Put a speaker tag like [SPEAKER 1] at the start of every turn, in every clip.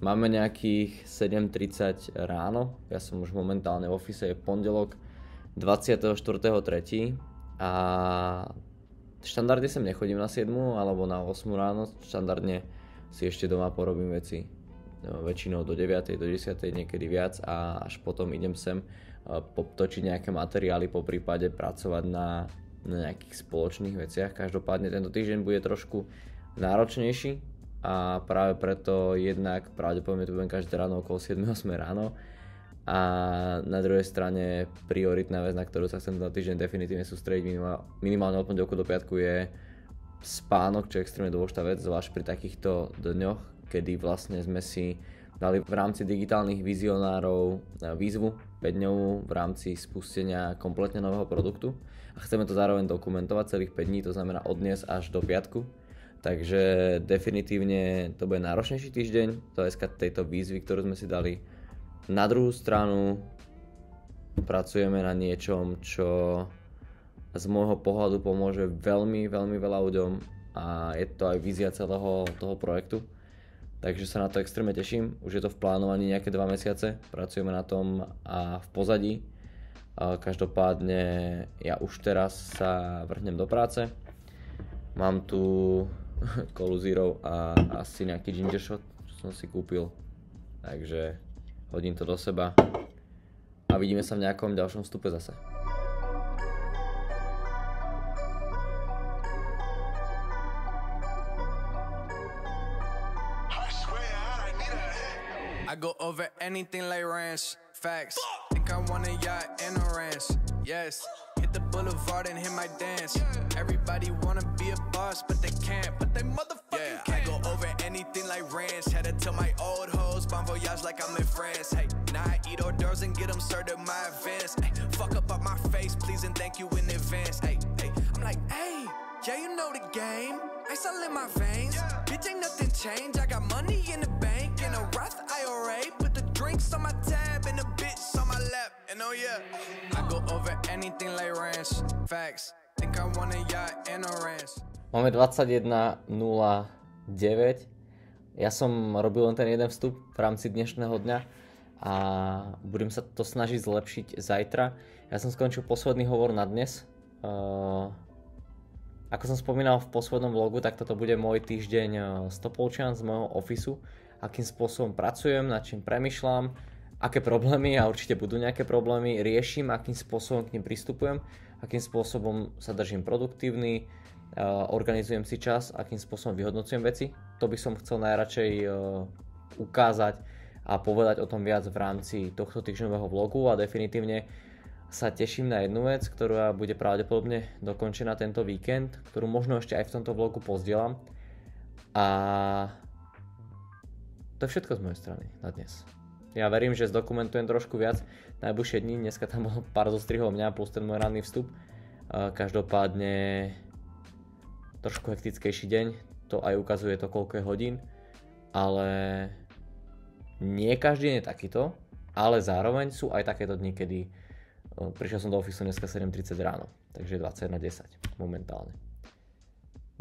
[SPEAKER 1] Máme nejakých 7:30 ráno, ja som už momentálne v office, je pondelok 24.3. a štandardne sem nechodím na 7 alebo na 8 ráno, štandardne si ešte doma porobím veci väčšinou do 9, do 10, niekedy viac a až potom idem sem točiť nejaké materiály, po prípade pracovať na nejakých spoločných veciach. Každopádne tento týždeň bude trošku náročnejší a práve preto jednak pravdepodobne tu budem každé ráno okolo 7-8 ráno a na druhej strane prioritná vec, na ktorú sa chcem tento týždeň definitívne sústrediť minimálne od pondelku do piatku je spánok, čo je extrémne dôležitá vec, zvlášť pri takýchto dňoch, kedy vlastne sme si dali v rámci digitálnych vizionárov výzvu 5-dňovú v rámci spustenia kompletne nového produktu a chceme to zároveň dokumentovať celých 5 dní, to znamená od dnes až do piatku. Takže definitívne to bude náročnejší týždeň z hľadiska tejto výzvy, ktorú sme si dali. Na druhú stranu pracujeme na niečom, čo z môjho pohľadu pomôže veľmi, veľmi veľa ľuďom a je to aj vízia celého toho projektu. Takže sa na to extrémne teším, už je to v plánovaní nejaké 2 mesiace, pracujeme na tom a v pozadí. Každopádne ja už teraz sa vrhnem do práce. Mám tu Cola Zero a asi nejaký ginger shot, čo som si kúpil. Takže hodím to do seba a vidíme sa v nejakom ďalšom vstupe zase.
[SPEAKER 2] I go over anything like ranch, facts. Think I want a yacht and a ranch, yes. Hit the boulevard and hit my dance. Everybody wanna be a boss, but they can't. But they motherfucking can't. I go over anything like ranch. Had to tell my old hoes, bon voyage like I'm in France. Hey, now I eat hors d'oeuvres and get them served at my advance. Hey, fuck up my face, please and thank you in advance. Hey, hey, I'm like, hey, yeah, you know the game. Ice all in my veins, bitch ain't nothing changed. I got money in the bank, in a Roth IRA. Put the drinks on my tab and the bitch on my lap. And oh yeah, I go over anything like ranch, facts. Think I want a yacht and a ranch.
[SPEAKER 1] Máme 21:09. Ja som robil len ten jeden vstup v rámci dnešného dňa a budem sa to snažiť zlepšiť zajtra. Ja som skončil posledný hovor na dnes. Ako som spomínal v poslednom vlogu, tak toto bude môj týždeň Stopolčian z môjho ofisu. Akým spôsobom pracujem, nad čím premýšľam, aké problémy, a určite budú nejaké problémy, riešim, akým spôsobom k nim pristupujem, akým spôsobom sa držím produktívny, organizujem si čas, akým spôsobom vyhodnocujem veci. To by som chcel najradšej ukázať a povedať o tom viac v rámci tohto týždňového vlogu a definitívne sa teším na jednu vec, ktorá bude pravdepodobne dokončená tento víkend, ktorú možno ešte aj v tomto vlogu pozdielam. A to je všetko z mojej strany na dnes. Ja verím, že zdokumentujem trošku viac najbližšie dní. Dneska tam bolo pár zostrihov mňa plus ten môj ranný vstup. Každopádne trošku hektickejší deň, to aj ukazuje to, koľko je hodín, ale nie každý deň je takýto, ale zároveň sú aj takéto dni, kedy prišiel som do ofisu dneska 7:30 ráno, takže 21:10 momentálne.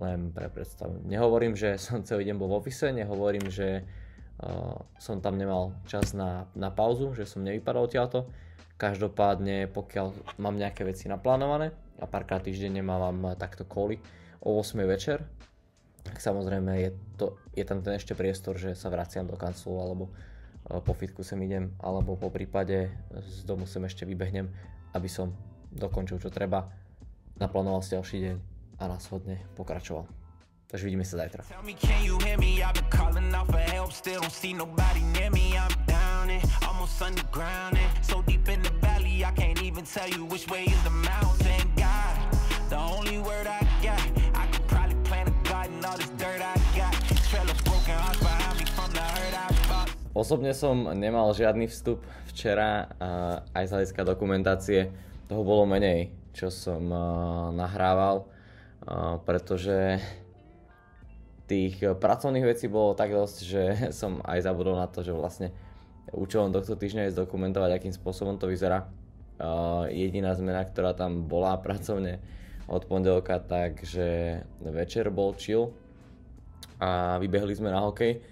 [SPEAKER 1] Len pre predstavu. Nehovorím, že som celý deň bol v ofise, nehovorím, že som tam nemal čas na pauzu, že som nevypadal odtiaľto. Každopádne, pokiaľ mám nejaké veci naplánované a párkrát týždenne mám takto cally o 8 večer, tak samozrejme je tam ten ešte priestor, že sa vraciam do kanclu alebo po fitku sem idem, alebo po prípade z domu sem ešte vybehnem, aby som dokončil čo treba, naplánoval si ďalší deň a následne pokračoval. Takže vidíme sa zajtra. Osobne som nemal žiadny vstup včera, aj z hľadiska dokumentácie toho bolo menej, čo som nahrával, pretože tých pracovných vecí bolo tak dosť, že som aj zabudol na to, že vlastne účelom tohto týždňa je zdokumentovať, akým spôsobom to vyzerá. Jediná zmena, ktorá tam bola pracovne od pondelka, takže večer bol chill a vybehli sme na hokej.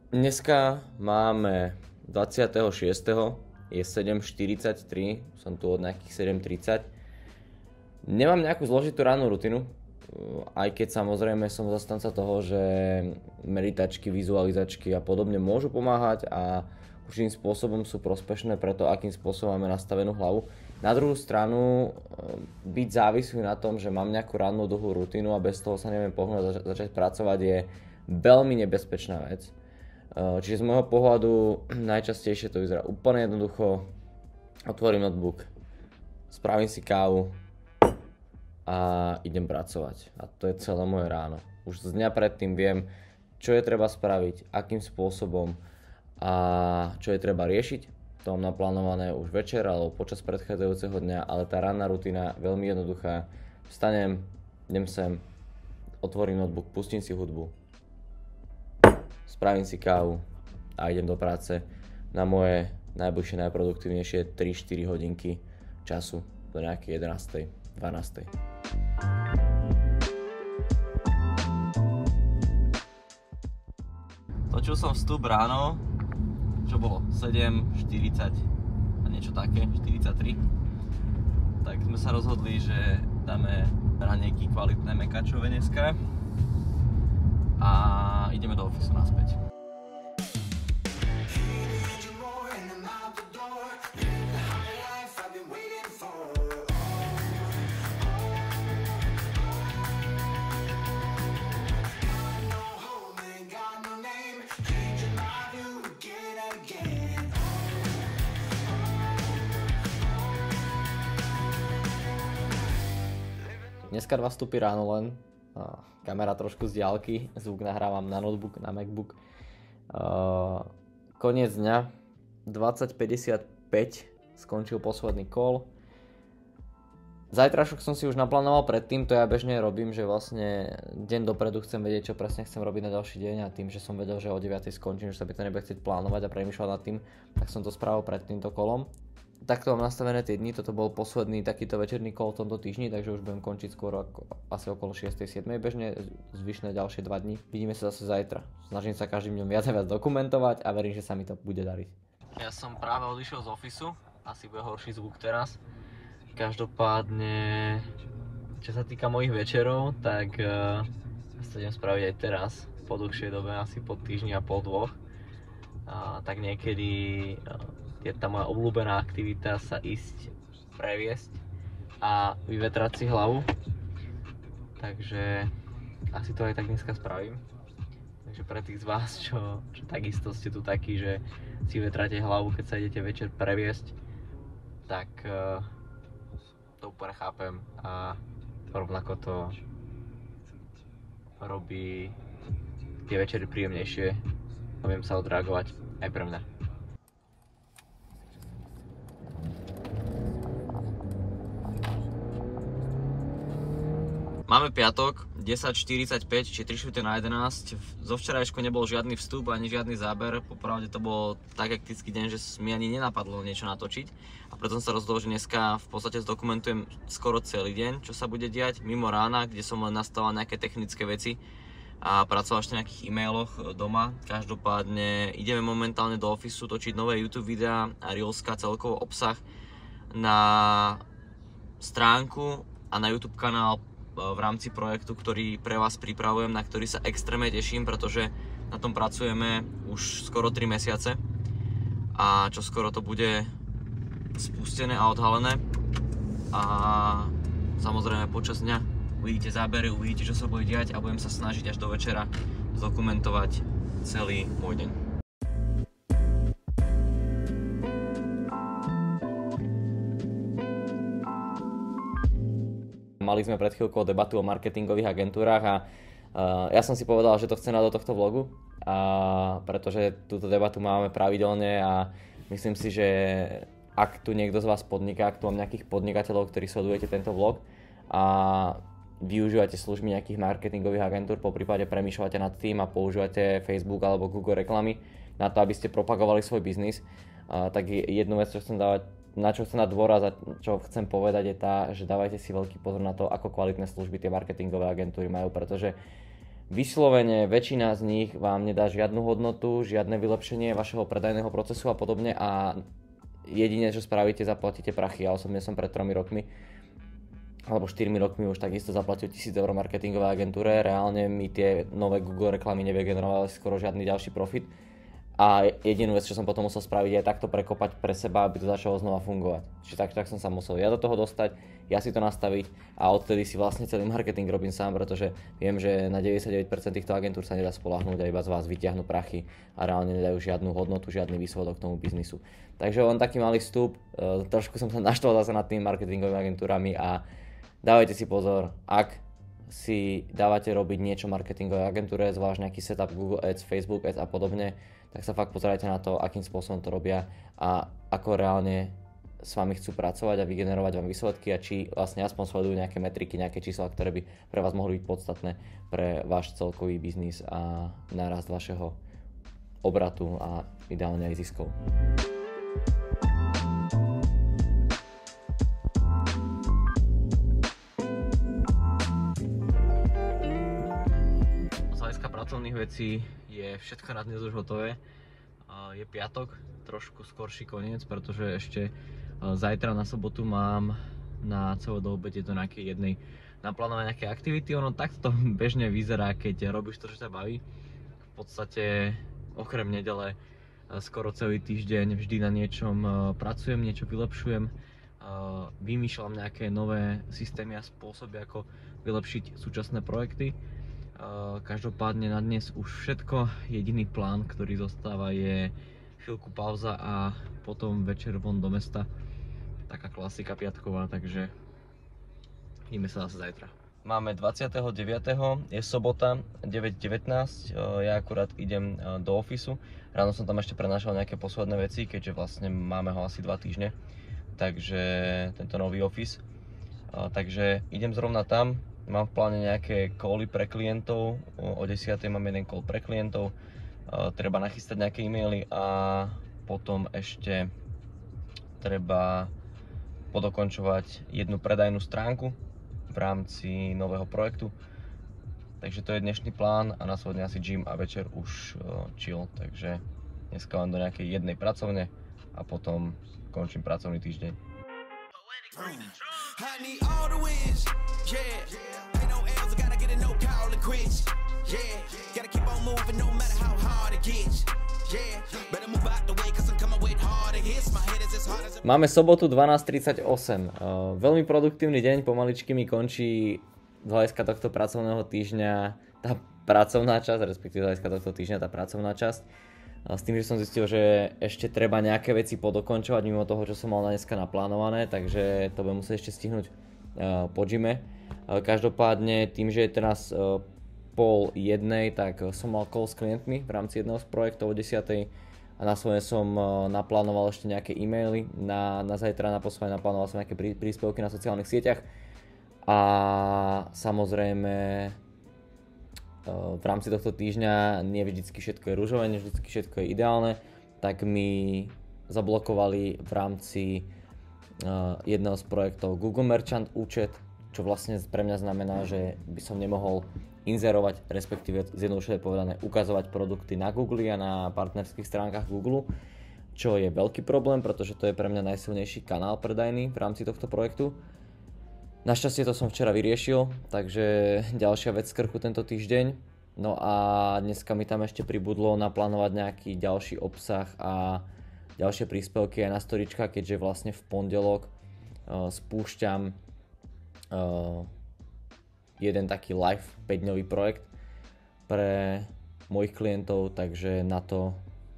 [SPEAKER 1] Dneska máme 26. je 7:43, som tu od nejakých 7:30. Nemám nejakú zložitú rannú rutinu, aj keď samozrejme som zastanca toho, že meditačky, vizualizačky a podobne môžu pomáhať a určitým spôsobom sú prospešné pre to, akým spôsobom máme nastavenú hlavu. Na druhú stranu, byť závislý na tom, že mám nejakú rannú dlhú rutinu a bez toho sa neviem pohnúť a začať pracovať, je veľmi nebezpečná vec. Čiže z môjho pohľadu najčastejšie to vyzerá úplne jednoducho. Otvorím notebook, spravím si kávu a idem pracovať. A to je celé moje ráno. Už z dňa predtým viem, čo je treba spraviť, akým spôsobom a čo je treba riešiť. To mám naplánované už večer alebo počas predchádzajúceho dňa, ale tá ranná rutina je veľmi jednoduchá. Vstanem, idem sem, otvorím notebook, pustím si hudbu, spravím si kávu a idem do práce na moje najbližšie, najproduktívnejšie 3-4 hodinky času do nejakej 11. 12. Točil som vstup ráno, čo bolo 7:40 a niečo také, 43. Tak sme sa rozhodli, že dáme raňajky kvalitné mekačové dneska a ideme do ofisu naspäť. Dneska 2 vstupy ráno len, kamera trošku z diaľky, zvuk nahrávam na notebook, na MacBook. Koniec dňa, 20:55 skončil posledný call. Zajtrašok som si už naplánoval predtým, to ja bežne robím, že vlastne deň dopredu chcem vedieť, čo presne chcem robiť na ďalší deň a tým, že som vedel, že o 9:00 skončím, že sa by to nebude chcieť plánovať a premýšľať nad tým, tak som to spravil pred týmto kolom. Takto mám nastavené tie dni, toto bol posledný takýto večerný call v tomto týždni, takže už budem končiť skôr asi okolo 6:00-7:00 bežne, zvyšné ďalšie 2 dni. Vidíme sa zase zajtra. Snažím sa každým dňom viac a viac dokumentovať a verím, že sa mi to bude dariť. Ja som práve odišiel z ofisu, asi bude horší zvuk teraz. Každopádne, čo sa týka mojich večerov, tak sa idem spraviť aj teraz, po dlhšej dobe, asi po týždni a pol, 2. Tak niekedy je tá moja obľúbená aktivita sa ísť previesť a vyvetrať si hlavu. Takže asi to aj tak dneska spravím. Takže pre tých z vás, čo takisto ste tu takí, že si vetráte hlavu, keď sa idete večer previesť, tak to úplne chápem a rovnako to robí tie večery príjemnejšie a viem sa odreagovať aj pre mňa. Máme piatok, 10:45, čiže 3:45. Zo včerajšku nebol žiadny vstup ani žiadny záber. Popravde to bol tak hektický deň, že mi ani nenapadlo niečo natočiť. A preto som sa rozhodol, že dneska v podstate zdokumentujem skoro celý deň, čo sa bude diať, mimo rána, kde som len nastavil nejaké technické veci a pracoval ešte na nejakých e-mailoch doma. Každopádne ideme momentálne do ofisu točiť nové YouTube videá a Reelska, celkovo obsah na stránku a na YouTube kanál v rámci projektu, ktorý pre vás pripravujem, na ktorý sa extrémne teším, pretože na tom pracujeme už skoro 3 mesiace a čo skoro to bude spustené a odhalené a samozrejme počas dňa uvidíte zábery, uvidíte, čo sa bude diať a budem sa snažiť až do večera zdokumentovať celý môj deň. Mali sme pred chvíľkou debatu o marketingových agentúrach a ja som si povedal, že to chcem dať do tohto vlogu, pretože túto debatu máme pravidelne a myslím si, že ak tu niekto z vás podniká, ak tu mám nejakých podnikateľov, ktorí sledujete tento vlog a využívate služby nejakých marketingových agentúr, poprípade premýšľate nad tým a používate Facebook alebo Google reklamy na to, aby ste propagovali svoj biznis, tak jednu vec, na čo chcem dať dôraz a čo chcem povedať je tá, že dávajte si veľký pozor na to, ako kvalitné služby tie marketingové agentúry majú, pretože vyslovene väčšina z nich vám nedá žiadnu hodnotu, žiadne vylepšenie vašeho predajného procesu a podobne a jediné, čo spravíte, zaplatíte prachy. Ja osobne som pred 3 rokmi alebo 4 rokmi už takisto zaplatil 1000 eur marketingovej agentúre, reálne mi tie nové Google reklamy nevygenerovali skoro žiadny ďalší profit. A jedinú vec, čo som potom musel spraviť, je takto prekopať pre seba, aby to začalo znova fungovať. Čiže tak som sa musel ja do toho dostať, ja si to nastaviť a odtedy si vlastne celý marketing robím sám, pretože viem, že na 99% týchto agentúr sa nedá spoľahnúť a iba z vás vyťahnú prachy a reálne nedajú žiadnu hodnotu, žiadny výsledok tomu biznisu. Takže len taký malý vstup, trošku som sa naštval zase nad tými marketingovými agentúrami a dávajte si pozor, ak si dávate robiť niečo marketingovej agentúre, zvlášť nejaký setup Google Ads, Facebook Ads a podobne, tak sa fakt pozerajte na to, akým spôsobom to robia a ako reálne s vami chcú pracovať a vygenerovať vám výsledky a či vlastne aspoň sledujú nejaké metriky, nejaké čísla, ktoré by pre vás mohli byť podstatné pre váš celkový biznis a nárast vašeho obratu a ideálne aj ziskov. Pracovných vecí je všetko na dnes už hotové. Je piatok, trošku skorší koniec, pretože ešte zajtra na sobotu mám na celé do obede do nejakej jednej naplánovať nejaké aktivity. Ono takto bežne vyzerá, keď robíš to, čo ťa baví. V podstate okrem nedele skoro celý týždeň vždy na niečom pracujem, niečo vylepšujem, vymýšľam nejaké nové systémy a spôsoby, ako vylepšiť súčasné projekty. Každopádne na dnes už všetko. Jediný plán, ktorý zostáva, je chvíľku pauza a potom večer von do mesta. Taká klasika piatková, takže vidíme sa zase zajtra. Máme 29. je sobota 9:19, ja akurát idem do ofisu. Ráno som tam ešte prenášal nejaké posledné veci, keďže vlastne máme ho asi 2 týždne, takže tento nový office. Takže idem zrovna tam. Mám v pláne nejaké cally pre klientov, o 10:00 mám jeden call pre klientov, treba nachystať nejaké e-maily a potom ešte treba podokončovať jednu predajnú stránku v rámci nového projektu. Takže to je dnešný plán a následne asi gym a večer už chill, takže dneska len do nejakej jednej pracovne a potom končím pracovný týždeň. Máme sobotu 12:38. Veľmi produktívny deň, pomaličky mi končí z hľadiska tohto pracovného týždňa tá pracovná časť, respektíve z hľadiska tohto týždňa tá pracovná časť. S tým, že som zistil, že ešte treba nejaké veci podokončovať mimo toho, čo som mal na dneska naplánované, takže to budem musieť ešte stihnúť po gyme. Každopádne tým, že je teraz 12:30, tak som mal call s klientmi v rámci jedného z projektov o 10:00 a následne som naplánoval ešte nejaké e-maily na zajtra, naposledy naplánoval som nejaké príspevky na sociálnych sieťach a samozrejme v rámci tohto týždňa nie vždycky všetko je ružové, nie vždycky všetko je ideálne, tak mi zablokovali v rámci jedného z projektov Google Merchant účet, čo vlastne pre mňa znamená, že by som nemohol inzerovať, respektíve zjednodušene povedané ukazovať produkty na Google a na partnerských stránkach Google, čo je veľký problém, pretože to je pre mňa najsilnejší kanál predajný v rámci tohto projektu. Našťastie to som včera vyriešil, takže ďalšia vec z krchu tento týždeň. No a dneska mi tam ešte pribudlo naplánovať nejaký ďalší obsah a ďalšie príspevky aj na storička, keďže vlastne v pondelok spúšťam jeden taký live 5-dňový projekt pre mojich klientov, takže na to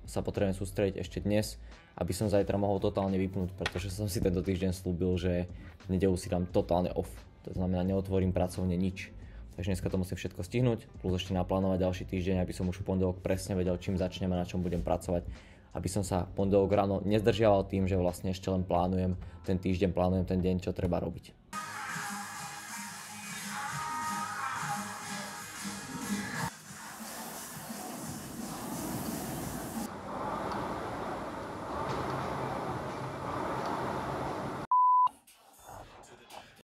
[SPEAKER 1] sa potrebujem sústrediť ešte dnes, aby som zajtra mohol totálne vypnúť, pretože som si tento týždeň slúbil, že v nedeľu si dám totálne off, to znamená neotvorím pracovne nič. Takže dneska to musím všetko stihnúť, plus ešte naplánovať ďalší týždeň, aby som už v pondelok presne vedel, čím začnem a na čom budem pracovať, aby som sa v pondelok ráno nezdržiaval tým, že vlastne ešte len plánujem ten týždeň, plánujem ten deň, čo treba robiť.